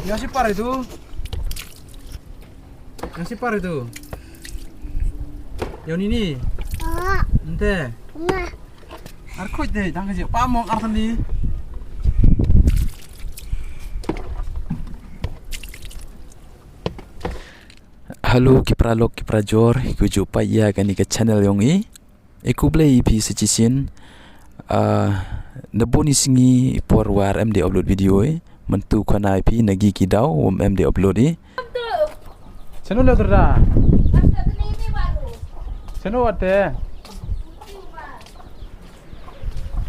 Yang sipar itu. Yang sipar itu. Yang ini. Ente. Arkut deh, jangan sih. Pamong artan di. Halo kipralok kiprajor, iku jumpa ya kan ke channel yang ini. Iku play pi sejisin. Naboni singi por war MD upload video mentu kana IP nagi kidau MD upload Seno le terda. Seno wate.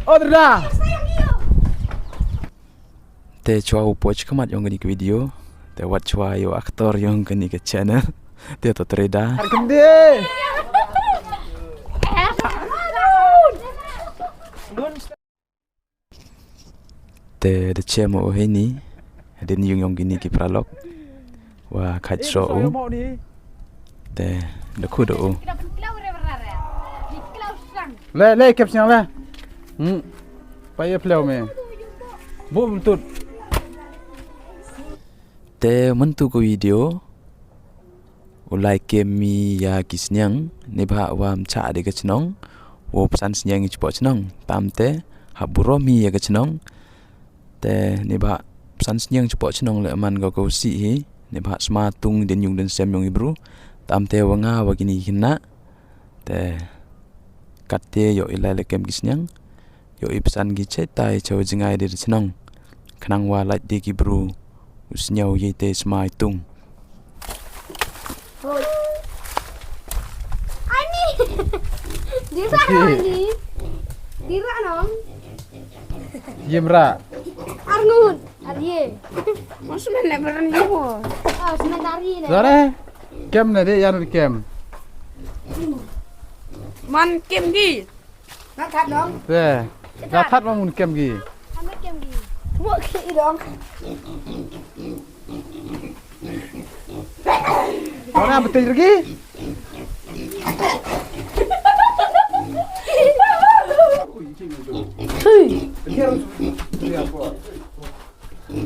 Oh terda. Te chua upoch kamat yang gani ke video. Te wat chua yo aktor yang gani ke channel. Te to terda. Harkende. Te de chemo ini. Den yung gini kipralok. Wah kacau. Te de kudo. Le caption le. Payah pelau me. Bu betul. Te mentu ko video. Ulai kemi ya kisnyang nibha wam cha de kachnong. Wo pesan senyang cepat senang. Tamte haburomi ya kachnong. Te nibha pesan senyang cepat senang le man kau si hi. Nibha sematung den yung den sem yung ibru. Tamte wanga wagini hina. Te kate yo ilai le kem kisnyang. Yo pesan gi cetai caw jengai de senang. Kenang wa lait de ki bru. Usnyau ye te semaitung. Ani. Dira ani. Dira nong. Yemra. Arngun. Arye. Masuk nak beran dia mo. Ah, sebentar ni. Zare. Kem na de yan kem. Man kem gi. Nak kat nong. Te. Dah that mamun kem gi. Kami kem gi. Buat ki dong. Mana betul lagi?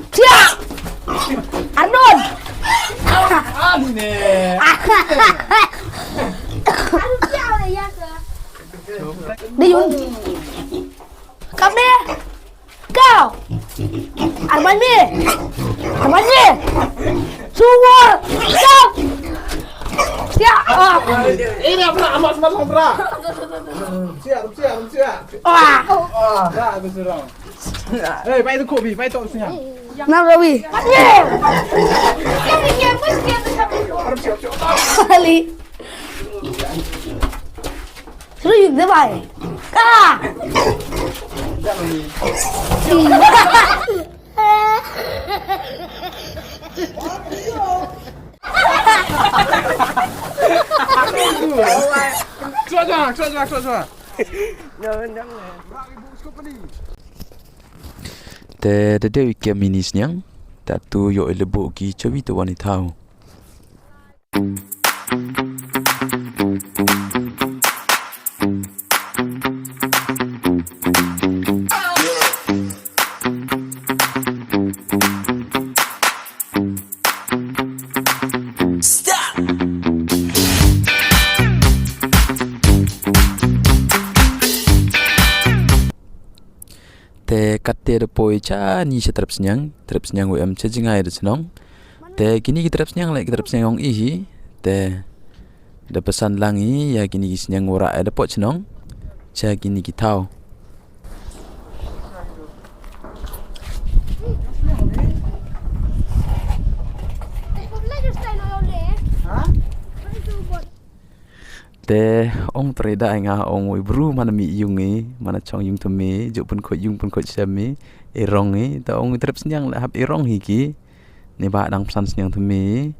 Cia. Arnon. Ani ne. Aduh cia le ya ke. Diun. Kami. Kau. Arman ni. Arman ni. Suwar. Kau. Cia. Ini apa? Amat semua bra. Siap. Wah. Dah berserang. Eh, baik tu kopi, baik tu siap. Nam Rawi. Ni. Ni bus ke Ali. Suruh dia baik. Kah. Cuak. Te de dewi ke minisnyang. Tatu yo lebu ki cawi tu wanita. Te kate de poi cha ni se terap senyang wm cejingai de senong. Te kini ki terap senyang lai ki terap senyang ihi. Te de pesan langi ya kini ki senyang ora de pot senong. Cha kini ki tau. Te ong tereda nga ong ibru mana mi yungi mana chong yung tumi juk pun ko chami irongi ta ong trip senyang la hab irong hiki ni ba dang pesan senyang tumi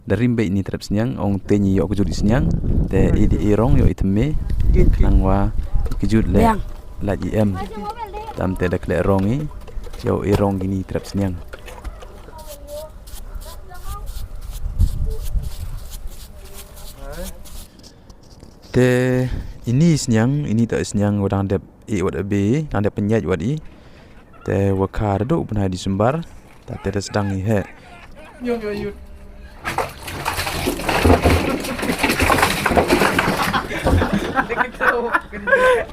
dari mbei ni trip senyang ong tenyi yo kujudi senyang te idi irong yo itme nang wa kujud le la im tam te dak le rongi yo irong gini trip senyang. Te ini senyang ini tak senyang orang dep wad b nang dep penyat wad i te wakar do pernah disembar tak ada sedang ni he Yo yuk.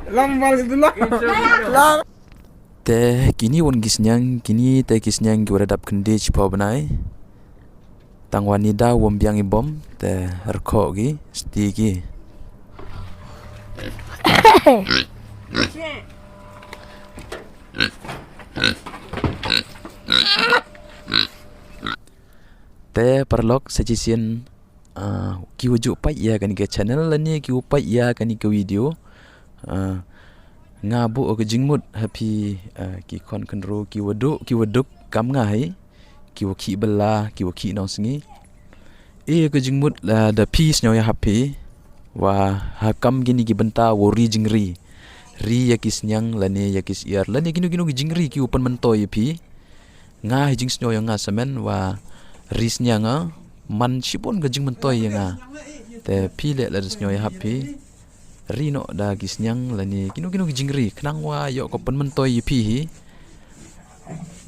Lambal itu lah. Te kini won gisnyang kini te gisnyang giwadap kendi cipa benai. Tang wanida wom biang ibom te rko gi stigi. Te perlok sejisian ki wujuk pai ya kan ke channel lani ki upai ya kan ke video ngabu ke jingmut happy ki kon kenru ki waduk kam ngai ki waki bela ki waki nong singi ke jingmut la the peace nyaw ya happy wa hakam gini ki benta wori jingri ri yakis nyang lani yakis iar lani ginu ki jingri ki upan mentoi pi nga jing snyo yang nga semen wa risnya nga man sipon ke jing mentoi nga te pi le la snyo ya happy rino da gisnyang lani kinu jingri kenang wa yo ko pen mentoi pi hi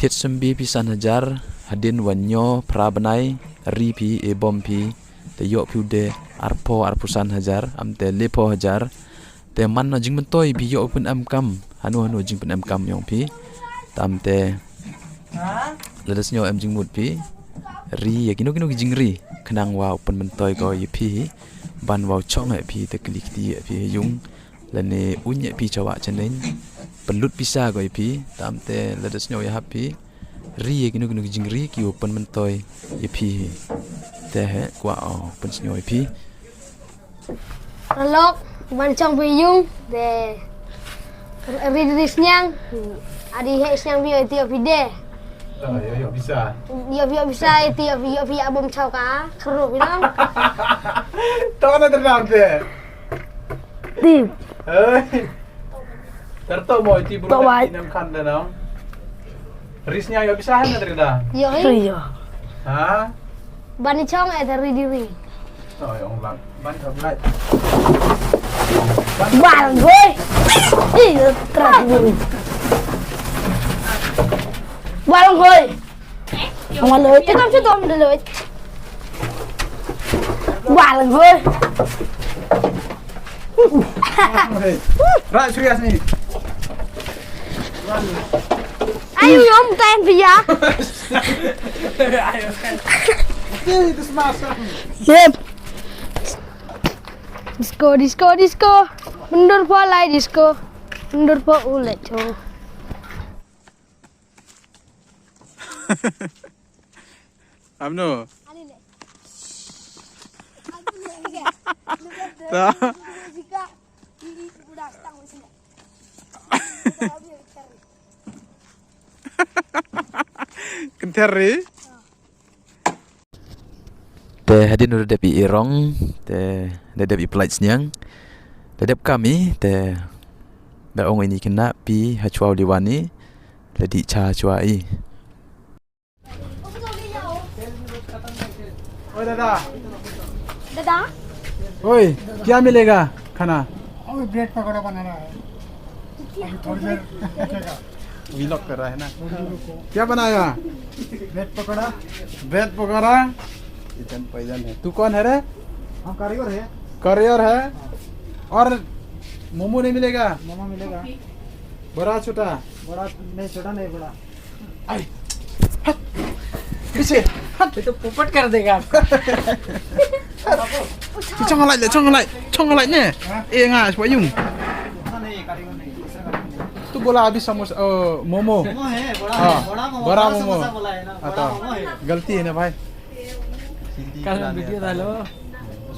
tet sembi pisan hajar hadin wanyo prabanai ri pi e bom pi te yo pi de arpusan hajar am te lepo hajar te man na jing mentoi pi yo pen am kam hanu jing pen am kam yong pi tam te ledes nyo am jing mut pi ri ya kinu jingri kenang wa pen mentoi ko yi pi ban wa chong ai pi te klik ti pi yung lane unye pi chawa chanen pelut pisa ko pi tam te ledes nyo ya happy ri ya kinu jingri ki pen mentoi yi pi te he kwa pen nyo pi Relok mancang biyung de ridris nyang adi he nyang bio tiap vide. Yo bisa. Yo bisa tiap yo abom chau ka keru bilang. Tahu na terang te. Tim. Terto mo iti bulu inam kan danau. Risnya yo bisa na terida. Yo Ha? Bani chong dari diri. Oh yo lang. Ban kablat. Bal gue. Ih, terang dulu. Bal gue. Malu itu kan sudah dulu. Bal gue. Ra serius nih. Ayo nyom tahan via. Ayo kan. Itu semasa. Yep. Disco. Mundur po lai disco. Mundur po ulet cho. Amno. Ta. Kenteri. te hadin udah depi irong te depi flights nyang dedep kami te daong ini kena pi hachwa liwani ledi cha chwai ओए दादा दादा ओए क्या मिलेगा खाना और ब्रेड पकौड़ा बनाना है अभी थोड़ी देर रखेगा व्लॉग कर रहा है ना क्या बनाया ब्रेड पकौड़ा ब्रेड पकौड़ा किचन पैजन है तू कौन है रे हम कारीगर है करियर है और मोमो नहीं मिलेगा मोमो मिलेगा बड़ा छोटा बड़ा नहीं छोटा नहीं बड़ा आई पीछे तो पोपट कर देगा चंग लाइट ने ए nga supaya yung नहीं कारीगर नहीं दूसरा कारीगर तू बोला अभी समोसा मोमो मोमो है हाँ, बड़ा मोमो समोसा बोला है ना बड़ा आता मोमो है गलती है ना भाई कल वीडियो डालो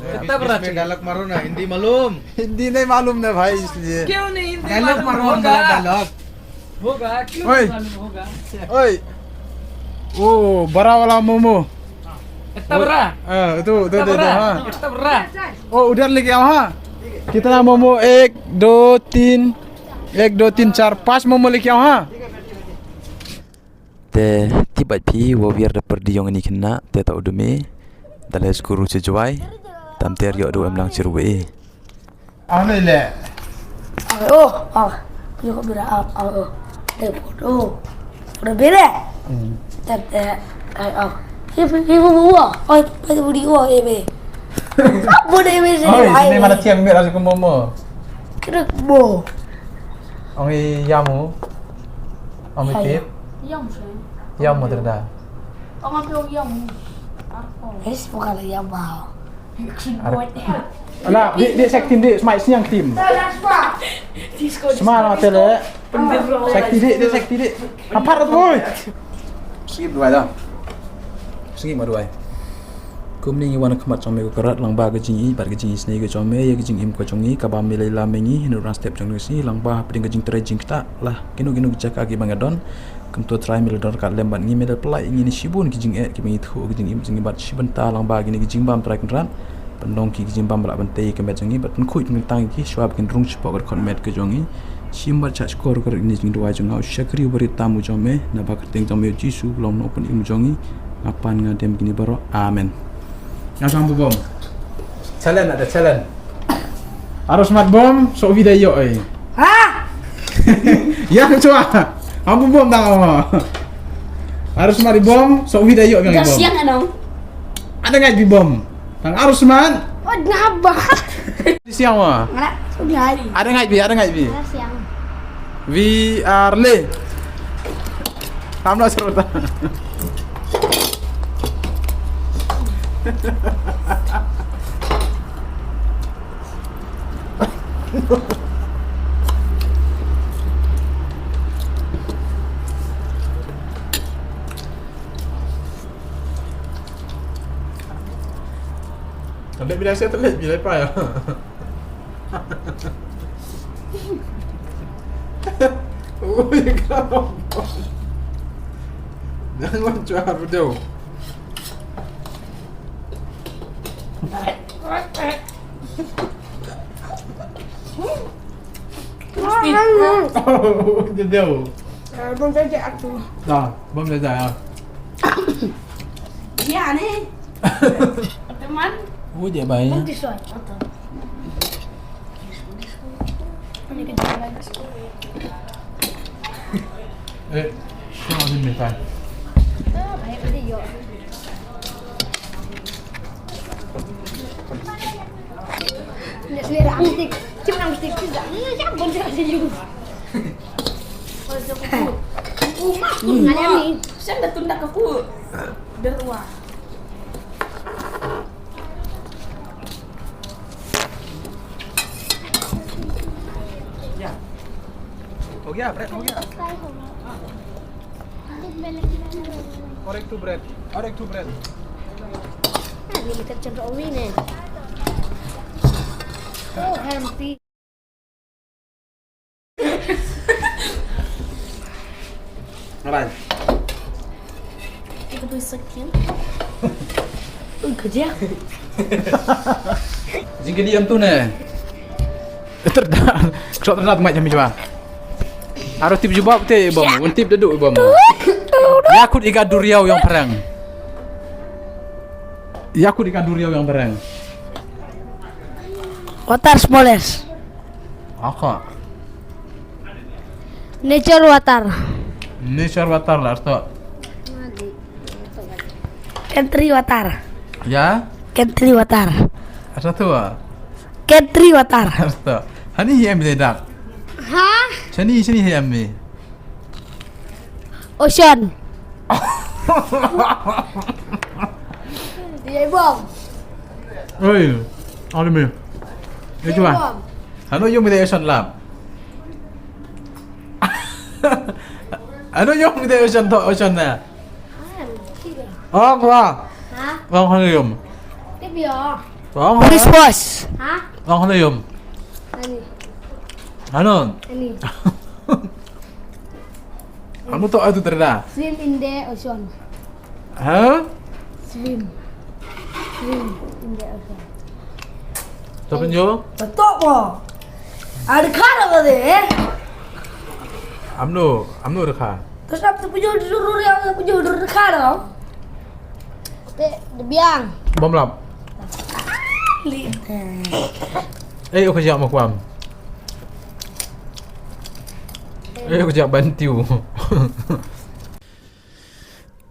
कितना बड़ा डायलॉग मारो ना हिंदी मालूम हिंदी नहीं मालूम ना भाई इसलिए क्यों नहीं डायलॉग मारो डायलॉग होगा क्यों ओए होगा ओए ओ बड़ा वाला मोमो इतना बड़ा itu हाँ इतना बड़ा oh udah लेके आओ हाँ कितना मोमो 1 2 3 1 2 3 4 5 मोमो लेके आओ हाँ te tiba pi wo biar dapat diong ini kena te tau demi dalam skuru sejuai tam ter yo do emlang cirwe आने ले yo bira te foto udah bere tete Ibu buah. Oh, pada budi buah ebe. Apa dah ebe sini? Oi, sini mana tiang mir aku momo. Kena bo. Ongi yamu. Ongi tip. Yamu terda. Es bukan lagi yang mau. Alah, dia sektim dia smite siang tim. Semal hotel dia. Sekti dia sekti dia. Apa tu boy? Skip dua dah. Skip dua. Kumni wana khamat chome ko karat langba ga jing i bar ga jing snei ga chome ya ga jing im ko chongi ka ba me la mengi hinu ran step chong si langba pring ga jing tre jing ta lah kinu jak agi bangadon kum to try mil dor ka lemban ngi medal plai ngi ni shibun gi jing ki mengi thu ga jing im jing bat shiban ta langba gi ni gi jing bam try kan ran pendong ki gi jing bam bra ban te ka met chongi bat pun khui ngi tang ki shwab kin rung chpo ga kon met ga jongi shimbar cha skor ga ni jing dua jong au shakri bari tamu chome na ba ka teng chome jisu lom no pun im jongi apan ngadem gini baro amen. Yang sambu bom. Challenge ada challenge. Harus mat bom, so video oi. Hah? Ya coba. Ambu bom dah. Harus mat bom, so video yang bom. Siang dong. Ada nggak di bom? Tang harus mat. Oh, ngabah. Di siang mah. Mana? Sudah hari. Ada nggak bi? Siang. VR le. Kamera seru tak? Ambil bila saya terlihat bila apa ya? Oh, ya kenapa? Jangan cuar video. Oh, jauh. Bom saja aku. Dah, bom dah dah. Iya nih. Teman. Oh, dia baik. Disuai. Ini kita lagi. Kau ada minta. Baik video. Nggak selera antik. Cuma antik juga. Siapa yang sejuk? Ada nih. Saya betul nak aku berua. हो गया ब्रेड हो गया और एक two bread Ini kita coba ini. Oh, empty. Ngapain? Itu besekian. Kerja. Jingga diam tu ne. Terdak. Kesok terdak mak jam coba. Harus tip jubah betul bom. Untip duduk bom. Yakut iga duriau yang perang. Yakut iga duriau yang perang. Water Smollers. Apa? Nature water. Nature water lah tu. Country water. Ya? Country water. Apa tu? Country water. Apa tu? Hani hiam bedak. Hah? Sini hiam ni. Ocean. Dia bom. Oi, ada ni. Ni cuba. Ano yung mediation lab? Ano yung mediation to ocean na? Oh, wah. Hah? Wang ano yung? Tibio. Wang Police boss. Hah? Wang ano yung? Ini. Ano? Ini. Ano to itu terda? Swim in the ocean. Ha? Swim. Swim in the ocean. Tapi yo? Betul po. Ada kara ba deh? Amno rekha. Terus apa punya dulu yang punya dulu kara? Biang. Bom lap. Aku siap mau kuam. Aku siap bantu.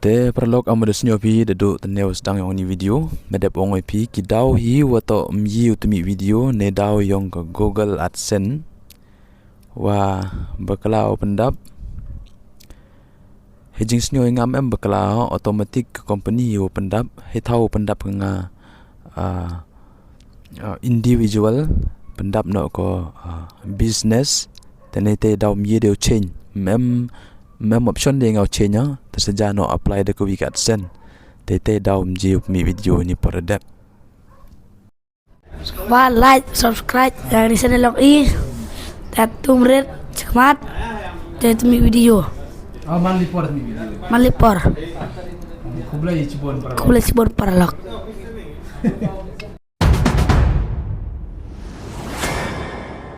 Te perlok amada senyo pi deduk teneu sedang yang ni video medep ongoi pi ki dau hi wato myi utmi video ne dau yang ke Google AdSense wa baklau pendap hejing senyo ngam em baklau otomatik ke company yo pendap he tau pendap nga individual pendap no ko business tenete dau myi deu change mem option dia ngau change terseja no apply de ko wi AdSense tete daum ji mi video ni peredap Coba like, subscribe yang di channel Long I dan tumret cemat dan mi video Oh, man lipor mi video. malipor Kublai cibon para. kulit sibor paralok